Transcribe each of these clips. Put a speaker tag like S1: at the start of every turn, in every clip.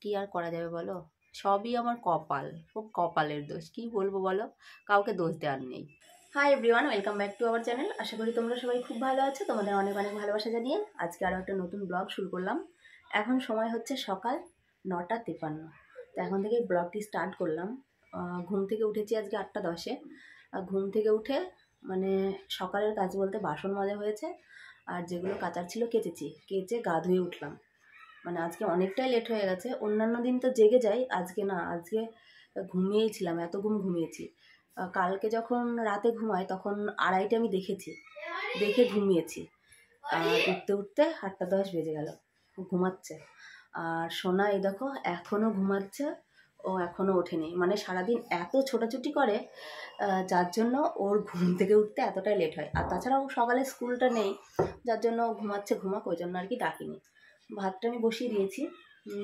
S1: কি আর করা যাবে বলো, সবই আমার কপাল, খুব কপালের দোষ, কি বলবো বলো, কাউকে দোষ দেওয়ার নেই। Hi everyone, welcome back to our channel. আশা করি তোমরা সবাই খুব ভালো আছো। তোমাদের অনেক অনেক ভালোবাসা জানিয়ে আজকে আরও একটা নতুন ব্লগ শুরু করলাম। এখন সময় হচ্ছে সকাল 9:53। তো এখন থেকে ব্লগটি স্টার্ট করলাম। ঘুম থেকে উঠেছি আজকে 8:10-এ। ঘুম থেকে উঠে মানে সকালের কাজ বলতে বাসন মাজা হয়েছে, আর যেগুলো কাচার ছিল কেচেছি, কেচে গা ধুয়ে উঠলাম। মানে আজকে অনেকটাই লেট হয়ে গেছে। অন্যান্য দিন তো জেগে যাই, আজকে না, আজকে ঘুমিয়েই ছিলাম, এত ঘুমিয়েছি। কালকে যখন রাতে ঘুমাই তখন 2:30 আমি দেখে ঘুমিয়েছি। আর উঠতে উঠতে 8:10 বেজে গেল। ঘুমাচ্ছে। আর সোনা এই দেখো এখনও ঘুমাচ্ছে, ও এখনও ওঠেনি। মানে সারাদিন এত ছোটাছুটি করে, যার জন্য ওর ঘুম থেকে উঠতে এতটাই লেট হয়। আর তাছাড়াও সকালে স্কুলটা নেই, যার জন্য ঘুমাচ্ছে, ঘুমাক, ওই জন্য আর কি ডাকিনি। ভাতটা আমি বসিয়ে দিয়েছি,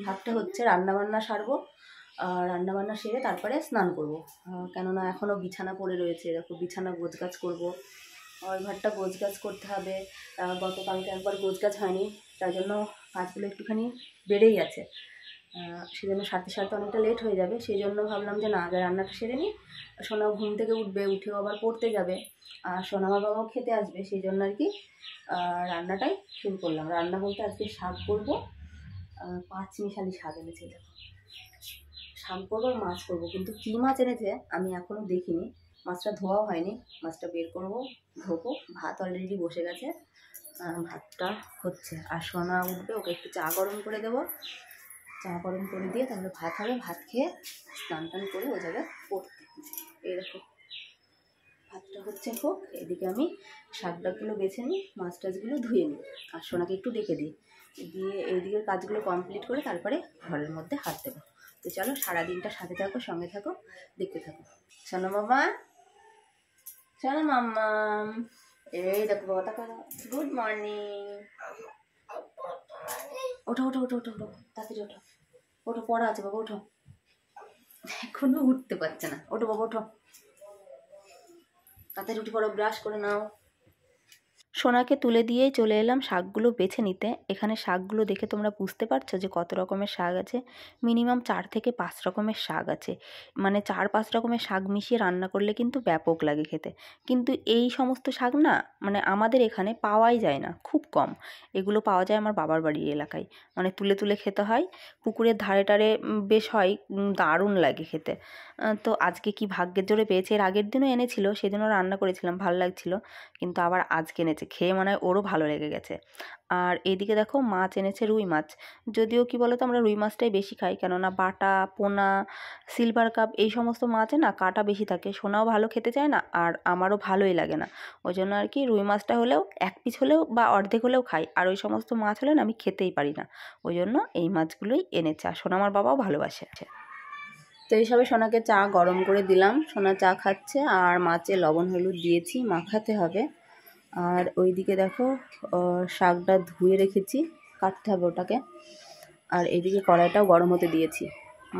S1: ভাতটা হচ্ছে, রান্নাবান্না সারবো। রান্নাবান্না সেরে তারপরে স্নান করব, কেননা এখনও বিছানা পড়ে রয়েছে, এরকম বিছানা গোছগাছ করব। ওই ঘরটা গোছগাছ করতে হবে। গতকালকে একবার গোছগাছ হয়নি, তার জন্য কাজগুলো একটুখানি বেড়েই আছে। সেই জন্য সারতে সারতে অনেকটা লেট হয়ে যাবে। সেই জন্য ভাবলাম যে না, আগে রান্নাটা সেরে নিই। সোনা ঘুম থেকে উঠবে, উঠেও আবার পড়তে যাবে, আর সোনা বাবাও খেতে আসবে, সেই জন্য আর কি রান্নাটাই শুরু করলাম। রান্না বলতে আজকে শাক করবো, 5 মিশালি শাক এনেছে। দেখো, শাক করবো আর মাছ করবো, কিন্তু কী মাছ এনেছে আমি এখনও দেখিনি। মাছটা ধোয়াও হয়নি, মাছটা বের করবো, ধোবো। ভাত অলরেডি বসে গেছে, ভাতটা হচ্ছে। আর সোনা উঠবে, ওকে একটু চা গরম করে দেবো। চা গরম করে দিয়ে তারপরে ভাত হবে, ভাত খেয়ে স্নান টান করে ও যাবে পড়তে। এই দেখো ভাতটা হচ্ছে হোক, এদিকে আমি শাক ডাকগুলো বেছে নিই, মাছ টাছগুলো ধুয়ে নিই, আর সোনাকে একটু ডেকে দিই, দিয়ে এইদিকের কাজগুলো কমপ্লিট করে তারপরে ঘরের মধ্যে হাত দেবো। তো চলো, সারাদিনটা সাথে থাকো, সঙ্গে থাকো, দেখতে থাকো। শোনো বাবা, শোনো মাম্মা, এই দেখো বাবা, তাকে গুড মর্নিং। ওঠো ওঠো ওঠো ওঠো ওঠো, তাড়াতাড়ি ওঠো, ওঠো, পড়া আছে বাবা, ওঠো। এখনো উঠতে পারছে না, ওঠো বাবা, ওঠো, তাড়াতাড়ি উঠে পড়ো, ব্রাশ করে নাও। সোনাকে তুলে দিয়েই চলে এলাম শাকগুলো বেছে নিতে। এখানে শাকগুলো দেখে তোমরা বুঝতে পারছো যে কত রকমের শাক আছে। মিনিমাম 4 থেকে 5 রকমের শাক আছে। মানে 4-5 রকমের শাক মিশিয়ে রান্না করলে কিন্তু ব্যাপক লাগে খেতে। কিন্তু এই সমস্ত শাক না, মানে আমাদের এখানে পাওয়াই যায় না, খুব কম। এগুলো পাওয়া যায় আমার বাবার বাড়ির এলাকায়, মানে তুলে তুলে খেতে হয়। পুকুরের ধারে টারে বেশ হয়, দারুণ লাগে খেতে। তো আজকে কি ভাগ্যের জোরে পেয়েছে। এর আগের দিনও এনেছিল, সেদিনও রান্না করেছিলাম, ভালো লাগছিল। কিন্তু আবার আজকে এনেছে, খেয়ে মনে হয় ওরও ভালো লেগে গেছে। আর এইদিকে দেখো মাছ এনেছে, রুই মাছ। যদিও কি বলো তো, আমরা রুই মাছটাই বেশি খাই, কেননা বাটা, পোনা, সিলভার কাপ এই সমস্ত মাছে না কাঁটা বেশি থাকে। সোনাও ভালো খেতে চায় না, আর আমারও ভালোই লাগে না। ওই জন্য আর কি রুই মাছটা হলেও 1 পিস হলেও বা অর্ধেক হলেও খাই, আর ওই সমস্ত মাছ হলে না আমি খেতেই পারি না। ওই জন্য এই মাছগুলোই এনেছে, আর সোনা আমার বাবাও ভালোবাসে। তো এইসবে সোনাকে চা গরম করে দিলাম, সোনা চা খাচ্ছে, আর মাছে লবণ হলুদ দিয়েছি, মাখাতে হবে। আর ওইদিকে দেখো শাকটা ধুয়ে রেখেছি, কাটতে হবে ওটাকে। আর এইদিকে কড়াইটাও গরম হতে দিয়েছি,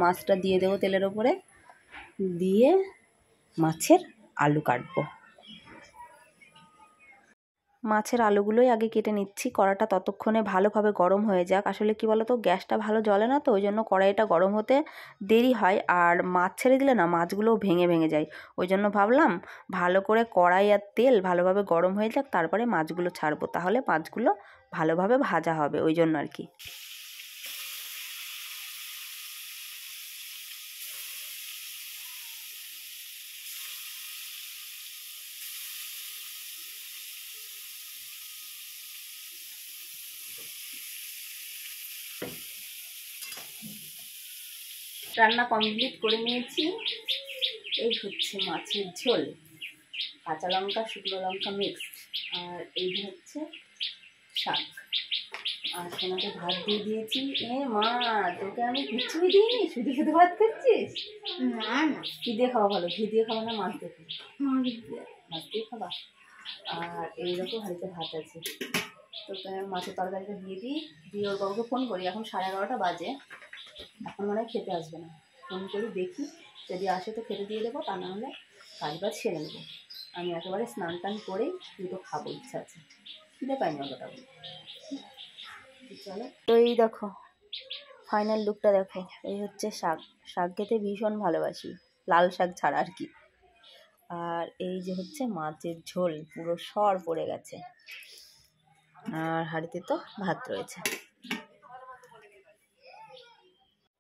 S1: মাছটা দিয়ে দেবো তেলের ওপরে, দিয়ে মাছের আলু কাটবো। মাছের আলুগুলোই আগে কেটে নিচ্ছি, কড়াটা ততক্ষণে ভালোভাবে গরম হয়ে যাক। আসলে কি বলো তো, গ্যাসটা ভালো জ্বলে না, তো ওই জন্য কড়াইটা গরম হতে দেরি হয়। আর মাছ ছেড়ে দিলে না মাছগুলোও ভেঙে ভেঙে যায়। ওই জন্য ভাবলাম ভালো করে কড়াই আর তেল ভালোভাবে গরম হয়ে যাক, তারপরে মাছগুলো ছাড়বো, তাহলে মাছগুলো ভালোভাবে ভাজা হবে, ওই জন্য আর কি। রান্না কমপ্লিট করে নিয়েছি। এই হচ্ছে মাছের ঝোল, কাঁচা লঙ্কা শুকনো লঙ্কা মিক্স, আর এই হচ্ছে শাক। আর সোনাকে ভাত দিয়ে দিয়েছি। এ মা, তোকে আমি কিছুই দিইনি, শুধু শুধু ভাত খাচ্ছিস? না না, কি দিয়ে খাওয়া ভালো? ঘি দিয়ে খাওয়া না মাছ দিয়ে? মাছ দিয়ে খাবা। আর এইরকম হাঁড়িতে ভাত আছে, তো মাছের তরকারিটা দিয়ে দিই, দিয়ে ওর বাবুকে ফোন করি। এখন 11:30 বাজে, এখন মনে হয় খেতে আসবে না। ফোন করি, দেখি যদি আসে তো খেতে দিয়ে দেবো, তা না হলে কাজ বাজ সেরে নেবো। আমি একেবারে স্নান টান করেই দুটো খাবো, ইচ্ছা আছে, খিদে পাইনি অতটা। চলো, এই দেখো ফাইনাল লুকটা দেখো, এই হচ্ছে শাক। শাক খেতে ভীষণ ভালোবাসি, লাল শাক ছাড়া আর কি। আর এই যে হচ্ছে মাছের ঝোল, পুরো সর পড়ে গেছে। আর হাঁড়িতে তো ভাত রয়েছে।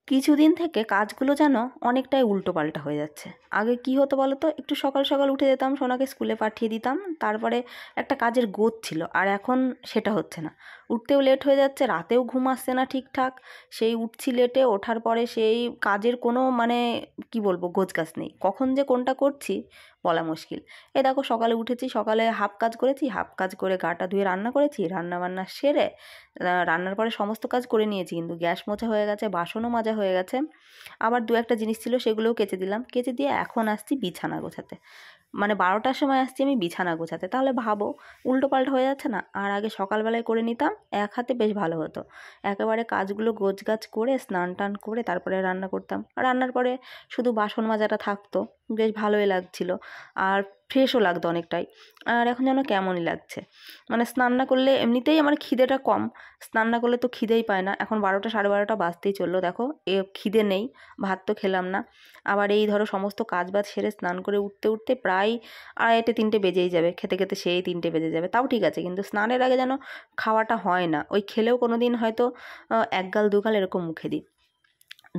S1: কিছুদিন থেকে কাজগুলো যেন অনেকটাই উল্টোপাল্টা হয়ে যাচ্ছে। আগে কি হতো বলো তো, একটু সকাল সকাল উঠে যেতাম, সোনাকে স্কুলে পাঠিয়ে দিতাম, তারপরে একটা কাজের গোছ ছিল। আর এখন সেটা হচ্ছে না, উঠতেও লেট হয়ে যাচ্ছে, রাতেও ঘুম আসছে না ঠিকঠাক। সেই উঠছি লেটে, ওঠার পরে সেই কাজের কোনো মানে কি বলবো গোছগাছ নেই, কখন যে কোনটা করছি বলা মুশকিল। এই দেখো সকালে উঠেছি, সকালে হাফ কাজ করেছি, হাফ কাজ করে গাটা ধুয়ে রান্না করেছি, রান্না বান্না সেরে রান্নার পরে সমস্ত কাজ করে নিয়েছি, কিন্তু গ্যাস মোছা হয়ে গেছে, বাসনও মাজা হয়ে গেছে। আবার দু একটা জিনিস ছিল সেগুলোও কেচে দিলাম, কেচে দিয়ে এখন আসছি বিছানা গোছাতে। মানে 12টার সময় আসছি আমি বিছানা গোছাতে। তাহলে ভাবো উল্টোপাল্টা হয়ে যাচ্ছে না? আর আগে সকালবেলায় করে নিতাম, এক হাতে বেশ ভালো হতো। একেবারে কাজগুলো গোছগাছ করে স্নান টান করে তারপরে রান্না করতাম। রান্নার পরে শুধু বাসন মাজাটা থাকতো, বেশ ভালোই লাগছিল আর ফ্রেশও লাগতো অনেকটাই। আর এখন যেন কেমনই লাগছে, মানে স্নান না করলে এমনিতেই আমার খিদেটা কম, স্নান না করলে তো খিদেই পায় না। এখন 12টা 12:30 বাজতেই চললো, দেখো খিদে নেই, ভাত তো খেলাম না। আবার এই ধরো সমস্ত কাজ বাজ সেরে স্নান করে উঠতে উঠতে প্রায় 2:30 3টে বেজেই যাবে, খেতে খেতে সেই 3টে বেজে যাবে। তাও ঠিক আছে, কিন্তু স্নানের আগে যেন খাওয়াটা হয় না। ওই খেলেও কোনো দিন হয়তো এক গাল দু গাল এরকম মুখে দিই।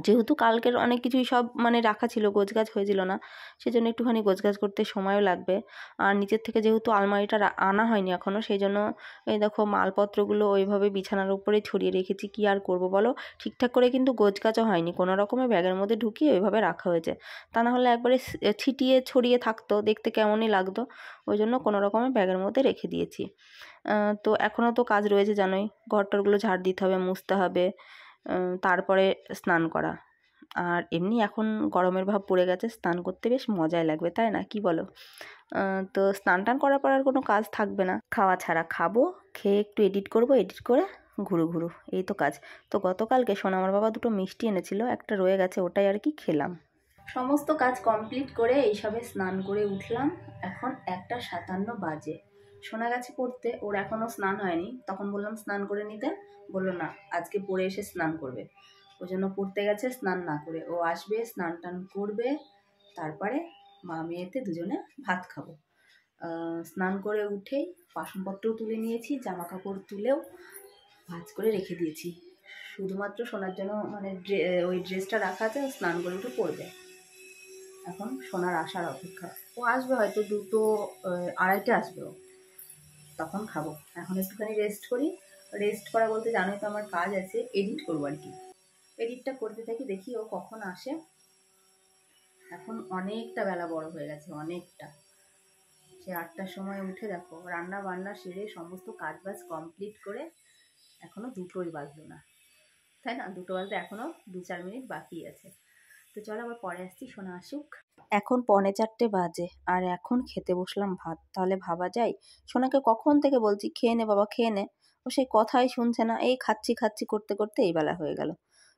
S1: যেহেতু কালকের অনেক কিছুই সব মানে রাখা ছিল, গোছগাছ হয়েছিল না, সেজন্য একটুখানি গোছগাছ করতে সময়ও লাগবে। আর নিচের থেকে যেহেতু আলমারিটা আনা হয়নি এখনও, সেই জন্য এই দেখো মালপত্রগুলো ওইভাবে বিছানার উপরে ছড়িয়ে রেখেছি। কী আর করব বলো, ঠিকঠাক করে কিন্তু গোছগাছও হয়নি, কোনো রকমে ব্যাগের মধ্যে ঢুকিয়ে ওইভাবে রাখা হয়েছে। তা না হলে একবারে ছিটিয়ে ছড়িয়ে থাকতো, দেখতে কেমনই লাগতো। ওই জন্য কোনো রকমে ব্যাগের মধ্যে রেখে দিয়েছি। তো এখনও তো কাজ রয়েছে জানোই, ঘরটরগুলো ঝাড় দিতে হবে, মুছতে হবে, তারপরে স্নান করা। আর এমনি এখন গরমের ভাব পড়ে গেছে, স্নান করতে বেশ মজাই লাগবে, তাই না, কি বলো? তো স্নান টান করার পর আর কোনো কাজ থাকবে না, খাওয়া ছাড়া। খাবো, খেয়ে একটু এডিট করব, এডিট করে ঘুরু ঘুরু, এই তো কাজ। তো গতকালকে সোনামার বাবা দুটো মিষ্টি এনেছিল, একটা রয়ে গেছে, ওটাই আর কি খেলাম। সমস্ত কাজ কমপ্লিট করে এইসবে স্নান করে উঠলাম। এখন 1:57 বাজে। সোনা গেছে পড়তে, ওর এখনও স্নান হয়নি। তখন বললাম স্নান করে নিতে, বললো না আজকে পড়ে এসে স্নান করবে। ওই জন্য পড়তে গেছে স্নান না করে। ও আসবে, স্নান টান করবে, তারপরে মা মেয়েতে দুজনে ভাত খাবো। স্নান করে উঠেই বাসনপত্রও তুলে নিয়েছি, জামা কাপড় তুলেও ভাঁজ করে রেখে দিয়েছি। শুধুমাত্র সোনার জন্য মানে ওই ড্রেসটা রাখা আছে, স্নান করে উঠে পরবে। এখন সোনার আসার অপেক্ষা। ও আসবে হয়তো 2টো 2:30 আসবে ও, তখন খাবো। এখন একটুখানি রেস্ট করি। রেস্ট করা বলতে জানোই তো আমার কাজ আছে, এডিট করবো আর কি। এডিটটা করতে থাকি, দেখি ও কখন আসে। এখন অনেকটা বেলা বড় হয়ে গেছে, অনেকটা। সে 8টার সময় উঠে দেখো রান্না বান্না সেরে সমস্ত কাজ বাজ কমপ্লিট করে এখনও 2টোই বাজলো না, তাই না? 2টো বাজতে এখনও 2-4 মিনিট বাকি আছে। তো চলো আবার পরে আসছি, সোনা আসুক। এখন 3:45 বাজে, আর এখন খেতে বসলাম ভাত। তাহলে ভাবা যায়, সোনাকে কখন থেকে বলছি খেয়ে নে বাবা খেয়ে নে, ও সেই কথাই শুনছে না। এই খাচ্ছি খাচ্ছি করতে করতে এই বেলা হয়ে গেল।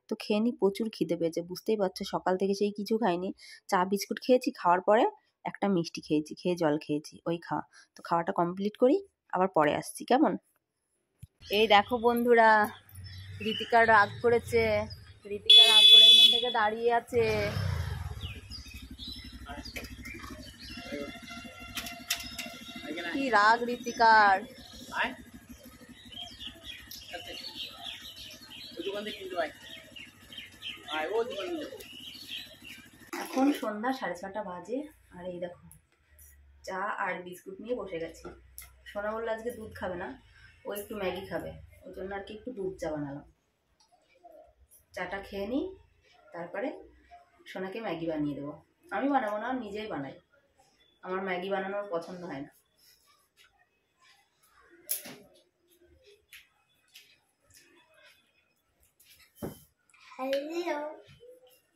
S1: তো খেয়ে নি, প্রচুর খিদে পেয়েছে, বুঝতেই পারছো সকাল থেকে সেই কিছু খাইনি। চা বিস্কুট খেয়েছি, খাওয়ার পরে একটা মিষ্টি খেয়েছি, খেয়ে জল খেয়েছি, ওই খাওয়া। তো খাওয়াটা কমপ্লিট করি, আবার পরে আসছি, কেমন? এই দেখো বন্ধুরা, ঋতিকা রাগ করেছে। ঋতিকা রাগ করে এখান থেকে দাঁড়িয়ে আছে। কি রাগ ঋতিকার! এখন সন্ধ্যা 6:30 বাজে, আর এই দেখো চা আর বিস্কুট নিয়ে বসে গেছি। সোনা বললো আজকে দুধ খাবে না, ও একটু ম্যাগি খাবে, ওই জন্য আর কি একটু দুধ চা বানালাম। চাটা খেয়ে নিই, তারপরে সোনাকে ম্যাগি বানিয়ে দেবো। আমি বানাবো না, নিজেই বানাই, আমার ম্যাগি বানানোর পছন্দ হয় না।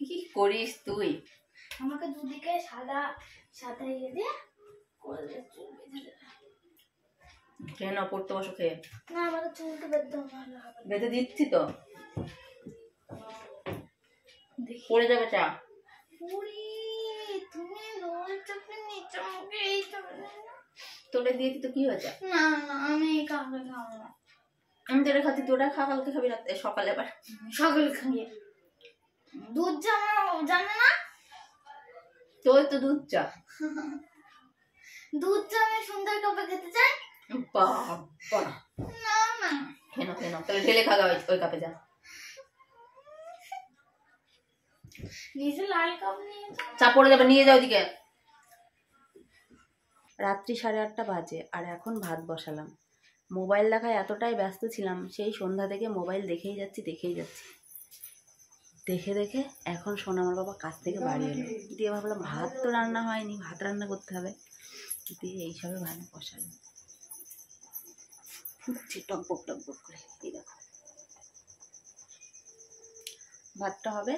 S1: কি করিস তুই?
S2: আমাকে দুদিকে সাদা সাদা ইয়ে দিয়ে করে চুল বেঁধে দেবে।
S1: খেয়ে নাও, পড়তে বসো খেয়ে।
S2: না আমাকে চুলটা বেঁধে ভালো হবে।
S1: বেঁধে দিচ্ছি তো, পড়ে যাবে চা।
S2: পুরি তুমি রোল চপে নিচে আমাকে এই চপে
S1: তোলে দিয়েছি তো কি হয়েছে?
S2: না না আমি এই কাউকে খাবো না।
S1: আমি যেটা খাচ্ছি তোটা খা, কালকে খাবি রাতে সকালে আবার।
S2: সকালে খাবি। দুধ চা জানো না?
S1: তোর তো দুধ চা।
S2: দুধ চা আমি সুন্দর কাপে খেতে চাই।
S1: বাবা
S2: না না
S1: কেন কেন তাহলে ঢেলে খাওয়া ওই কাপে যা।
S2: নিজে লাল কাপ নিয়ে
S1: চা পড়ে যাবে, নিয়ে যাও দিকে। রাত্রি 8:30 বাজে আর এখন ভাত বসালাম। মোবাইল দেখায় এতটাই ব্যস্ত ছিলাম, সেই সন্ধ্যা থেকে মোবাইল দেখেই যাচ্ছি। দেখে দেখে এখন শোনা আমার বাবা কাছ থেকে বাড়ি এলো, দিয়ে ভাবলাম ভাত তো রান্না হয়নি, ভাত রান্না করতে হবে, দিয়ে এইসবে ভাত বসালাম। ফুটছে টকবক টকবক করে, এই দেখো ভাতটা হবে,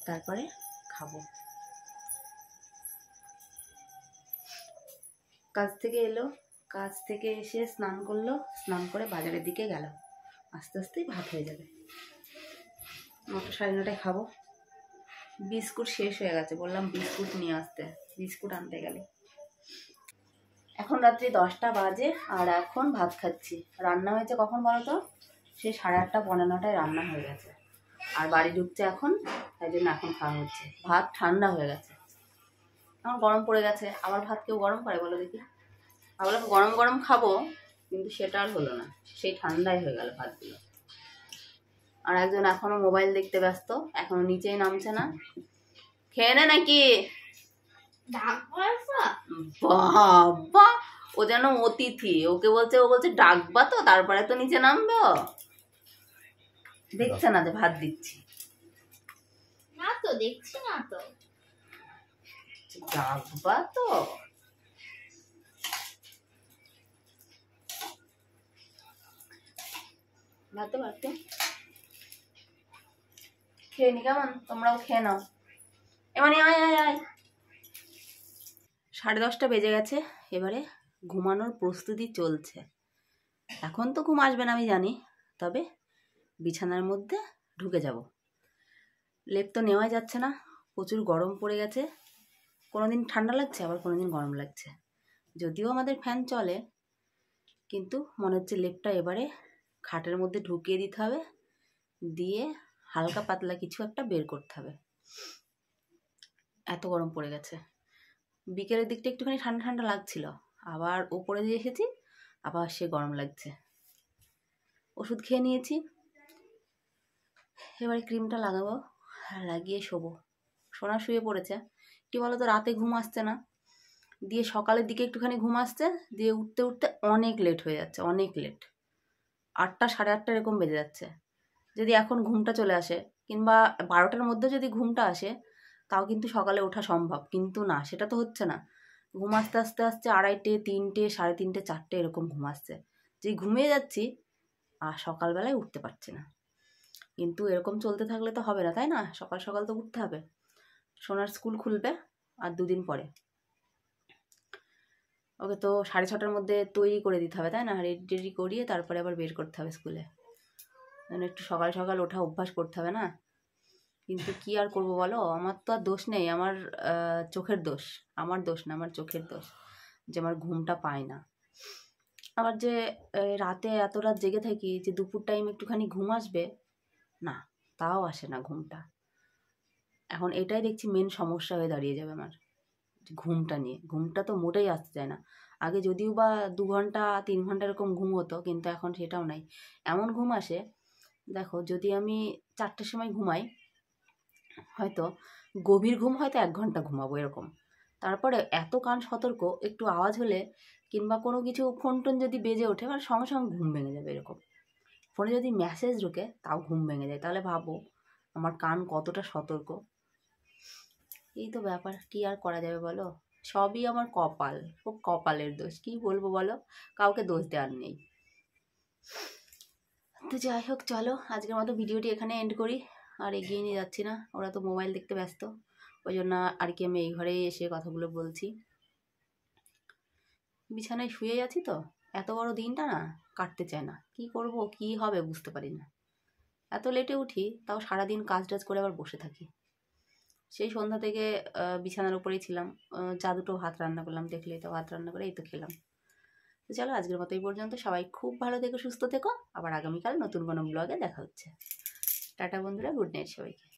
S1: তারপরে খাবো। কাজ থেকে এলো, কাজ থেকে এসে স্নান করলো, স্নান করে বাজারের দিকে গেল। আস্তে আস্তেই ভাত হয়ে যাবে। 9টা 9:30টায় খাবো। বিস্কুট শেষ হয়ে গেছে, বললাম বিস্কুট নিয়ে আসতে, বিস্কুট আনতে গেলে। এখন রাত্রি 10টা বাজে আর এখন ভাত খাচ্ছি। রান্না হয়েছে কখন বলো তো? সেই 8:30 পৌনে 9টায় রান্না হয়ে গেছে, আর বাড়ি ঢুকছে এখন, তাই জন্য এখন খাওয়া হচ্ছে। ভাত ঠান্ডা হয়ে গেছে, এখন গরম পড়ে গেছে। আবার ভাত কেউ গরম করে বলো দেখি? ভাবলাম গরম গরম খাবো, কিন্তু সেটা আর হলো না, সেই ঠান্ডাই হয়ে গেল ভাতগুলো। আর একজন এখনো মোবাইল দেখতে ব্যস্ত, এখনো নিচেই নামছে না। খেয়ে নে নাকি? বাবা ও যেন অতিথি, ওকে বলছে, ও বলছে ডাকবা তো তারপরে তো নিচে নামবে। দেখছে না যে ভাত দিচ্ছি?
S2: না তো, দেখছি না তো।
S1: ডাকবা তো। ভাতে ভাতে খেয়ে নি, কেমন? তোমরাও খেয়ে নাও। এবারে আয় আয় আয়। 10:30 বেজে গেছে, এবারে ঘুমানোর প্রস্তুতি চলছে। এখন তো ঘুম আসবে না আমি জানি, তবে বিছানার মধ্যে ঢুকে যাব। লেপ তো নেওয়াই যাচ্ছে না, প্রচুর গরম পড়ে গেছে। কোনোদিন ঠান্ডা লাগছে, আবার কোনোদিন গরম লাগছে। যদিও আমাদের ফ্যান চলে, কিন্তু মনে হচ্ছে লেপটা এবারে খাটের মধ্যে ঢুকিয়ে দিতে হবে, দিয়ে হালকা পাতলা কিছু একটা বের করতে হবে। এত গরম পড়ে গেছে। বিকেলের দিকটা একটুখানি ঠান্ডা ঠান্ডা লাগছিল, আবার ওপরে দিয়ে এসেছি, আবার সে গরম লাগছে। ওষুধ খেয়ে নিয়েছি, এবারে ক্রিমটা লাগাবো, লাগিয়ে শোবো। সোনা শুয়ে পড়েছে। কি বলতো, রাতে ঘুম আসছে না, দিয়ে সকালের দিকে একটুখানি ঘুম আসছে, দিয়ে উঠতে উঠতে অনেক লেট হয়ে যাচ্ছে, অনেক লেট। 8টা 8:30 এরকম বেজে যাচ্ছে। যদি এখন ঘুমটা চলে আসে, কিংবা 12টার মধ্যে যদি ঘুমটা আসে, তাও কিন্তু সকালে ওঠা সম্ভব, কিন্তু না, সেটা তো হচ্ছে না। ঘুম আস্তে আস্তে আস্তে 2:30, 3টে, 3:30, 4টে এরকম ঘুম আসছে। যেই ঘুমিয়ে যাচ্ছি আর সকালবেলায় উঠতে পারছি না। কিন্তু এরকম চলতে থাকলে তো হবে না, তাই না? সকাল সকাল তো উঠতে হবে। সোনার স্কুল খুলবে আর 2 দিন পরে, ওকে তো 6:30টার মধ্যে তৈরি করে দিতে হবে, তাই না? রেডি করিয়ে তারপরে আবার বের করতে হবে স্কুলে। মানে একটু সকাল সকাল ওঠা অভ্যাস করতে হবে না? কিন্তু কি আর করবো বলো, আমার তো আর দোষ নেই, আমার চোখের দোষ। আমার দোষ না, আমার চোখের দোষ যে আমার ঘুমটা পায় না। আবার যে রাতে এত রাত জেগে থাকি, যে দুপুর টাইম একটুখানি ঘুম আসবে না, তাও আসে না ঘুমটা। এখন এটাই দেখছি মেন সমস্যা হয়ে দাঁড়িয়ে যাবে আমার, ঘুমটা নিয়ে। ঘুমটা তো মোটেই আসতে চায় না। আগে যদিও বা 2 ঘন্টা 3 ঘন্টা এরকম ঘুম হতো, কিন্তু এখন সেটাও নাই। এমন ঘুম আসে, দেখো যদি আমি 4টের সময় ঘুমাই, হয়তো গভীর ঘুম হয়তো 1 ঘন্টা ঘুমাবো এরকম। তারপরে এত কান সতর্ক, একটু আওয়াজ হলে কিংবা কোনো কিছু ফোন টোন যদি বেজে ওঠে, মানে সঙ্গে সঙ্গে ঘুম ভেঙে যাবে এরকম। ফোনে যদি মেসেজ ঢোকে তাও ঘুম ভেঙে যায়। তাহলে ভাবো আমার কান কতটা সতর্ক। এই তো ব্যাপার, কি আর করা যাবে বলো? সবই আমার কপাল, খুব কপালের দোষ, কি বলবো বলো? কাউকে দোষ দেওয়ার নেই। তো যাই হোক, চলো আজকের মতো ভিডিওটি এখানে এন্ড করি। আর এগিয়ে নিয়ে যাচ্ছি না, ওরা তো মোবাইল দেখতে ব্যস্ত, ওই জন্য আর কি আমি এই ঘরেই এসে কথাগুলো বলছি। বিছানায় শুয়ে আছি তো, এত বড় দিনটা না কাটতে চায় না, কি করব কি হবে বুঝতে পারি না। এত লেটে উঠি, তাও সারাদিন কাজ টাজ করে আবার বসে থাকি। সেই সন্ধ্যা থেকে বিছানার উপরেই ছিলাম। চা দুটো ভাত রান্না করলাম, দেখলেই তো, ভাত রান্না করে এই তো খেলাম। তো চলো আজকের মতো এই পর্যন্ত, সবাই খুব ভালো থেকো, সুস্থ থেকো, আবার আগামীকাল নতুন কোনো ব্লগে দেখা হচ্ছে। টাটা বন্ধুরা, গুড নাইট সবাইকে।